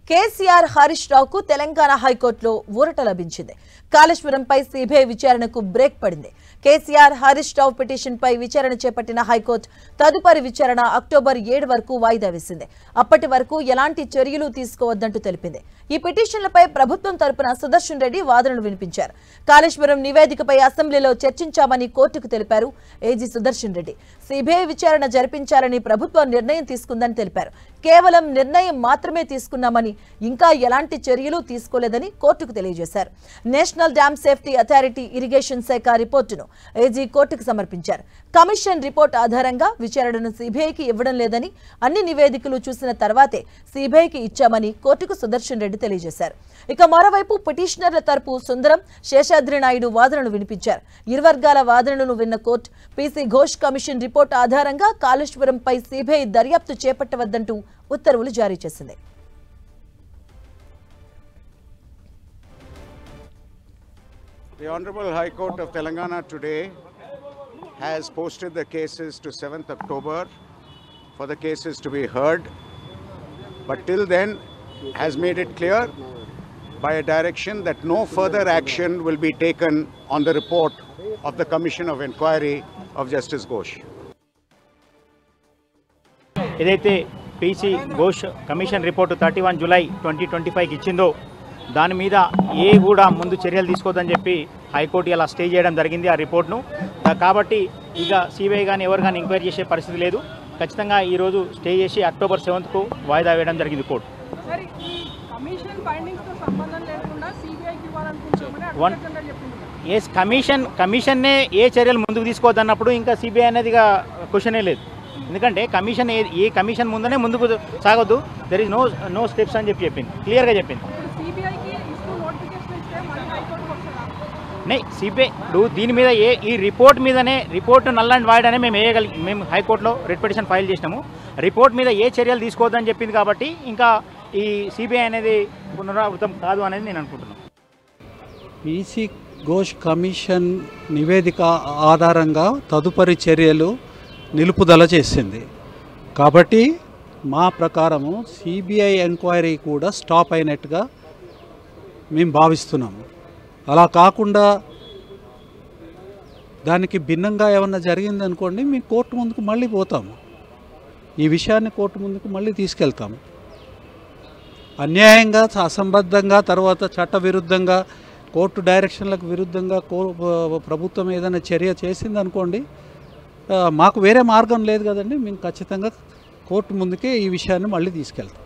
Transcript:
కేసీఆర్ హరీష్ రావుకు తెలంగాణ హైకోర్టులో ఊరట లభించింది. కాళేశ్వరంపై సిబిఐ విచారణకు బ్రేక్ పడింది. కేసీఆర్ హరీష్ రావు పిటిషన్పై విచారణ చేపట్టిన హైకోర్టు తదుపరి విచారణ అక్టోబర్ 7 వరకు వాయిదా వేసింది. అప్పటి వరకు ఎలాంటి చర్యలు తీసుకోవద్దంటూ తెలిపింది. ఈ పిటిషన్లపై ప్రభుత్వం తరపున సుదర్శన్ రెడ్డి వాదనలు వినిపించారు. కాళేశ్వరం నివేదికపై అసెంబ్లీలో చర్చించామని కోర్టుకు తెలిపారు ఏజీ సుదర్శన్ రెడ్డి. సిబిఐ విచారణ జరిపించాలని ప్రభుత్వం నిర్ణయం తీసుకుందని తెలిపారు. కేవలం నిర్ణయం మాత్రమే తీసుకున్నామని ఇంకా ఎలాంటి చర్యలు తీసుకోలేదని కోర్టుకు తెలియజేశారు. National dam safety authority irrigation శాఖ రిపోర్టును ఏజీ కోర్టుకు సమర్పించారు. కమిషన్ రిపోర్ట్ ఆధారంగా విచారణను సిబిఐకి ఇవ్వడం లేదని, అన్ని నివేదికలు చూసిన తర్వాతే సిబిఐకి ఇచ్చామని కోర్టుకు సుదర్శన్ రెడ్డి తెలియజేశారు. ఇక మరోవైపు పిటిషనర్ల తరపు సుందరం, శేషాద్రి నాయుడు వాదనలు వినిపించారు. ఇరు వర్గాల వాదనలను విన్న court PC Ghosh commission report ఆధారంగా కాళేశ్వరంపై సిబిఐ దర్యాప్తు చేపట్టవద్దంటూ ఉత్తర్వులు జారీ చేసింది. The Honorable High Court of Telangana today has posted the cases to 7th October for the cases to be heard, but till then has made it clear by a direction that no further action will be taken on the report of the Commission of Inquiry of Justice Ghosh. ఏదైతే PC Ghosh commission report 31 July 2025కి ఇచ్చిందో దాని మీద కూడా ముందు చర్యలు తీసుకోవద్దని చెప్పి హైకోర్టు ఇలా స్టే చేయడం జరిగింది ఆ రిపోర్ట్ను. కాబట్టి ఇక సిబిఐ కానీ ఎవరు కానీ ఎంక్వైరీ చేసే పరిస్థితి లేదు. ఖచ్చితంగా ఈరోజు స్టే చేసి అక్టోబర్ 7కు వాయిదా వేయడం జరిగింది కోర్టు. కమిషన్నే ఏ చర్యలు ముందుకు తీసుకోవద్దన్నప్పుడు ఇంకా సిబిఐ అనేది క్వశ్చనే లేదు. ఎందుకంటే కమిషన్ ఏ కమిషన్ ముందనే ముందుకు సాగొద్దు, దెర్ ఇస్ నో స్టెప్స్ అని చెప్పింది, క్లియర్గా చెప్పింది. సిబిఐ దీని మీద ఈ రిపోర్ట్ మీదనే రిపోర్ట్ నల్ అండ్ వాయిడ్ అనే మేము హైకోర్టులో రిట్ పిటిషన్ ఫైల్ చేసినాము. రిపోర్ట్ మీద ఏ చర్యలు తీసుకోవద్దని చెప్పింది కాబట్టి ఇంకా ఈ సిబిఐ అనేది పునరావృతం కాదు అనేది నేను అనుకుంటున్నాను. పీసీ ఘోష్ కమిషన్ నివేదిక ఆధారంగా తదుపరి చర్యలు నిలుపుదల చేసింది. కాబట్టి మా ప్రకారము సిబిఐ ఎంక్వైరీ కూడా స్టాప్ అయినట్టుగా మేము భావిస్తున్నాము. అలా కాకుండా దానికి భిన్నంగా ఏమన్నా జరిగిందనుకోండి, మేము కోర్టు ముందుకు మళ్ళీ పోతాము. ఈ విషయాన్ని కోర్టు ముందుకు మళ్ళీ తీసుకెళ్తాము. అన్యాయంగా, అసంబద్ధంగా, తర్వాత చట్టవిరుద్ధంగా, కోర్టు డైరెక్షన్లకు విరుద్ధంగా ప్రభుత్వం ఏదైనా చర్య చేసిందనుకోండి, మాకు వేరే మార్గం లేదు కదండి. మేము ఖచ్చితంగా కోర్టు ముందుకే ఈ విషయాన్ని మళ్ళీ తీసుకెళ్తాం.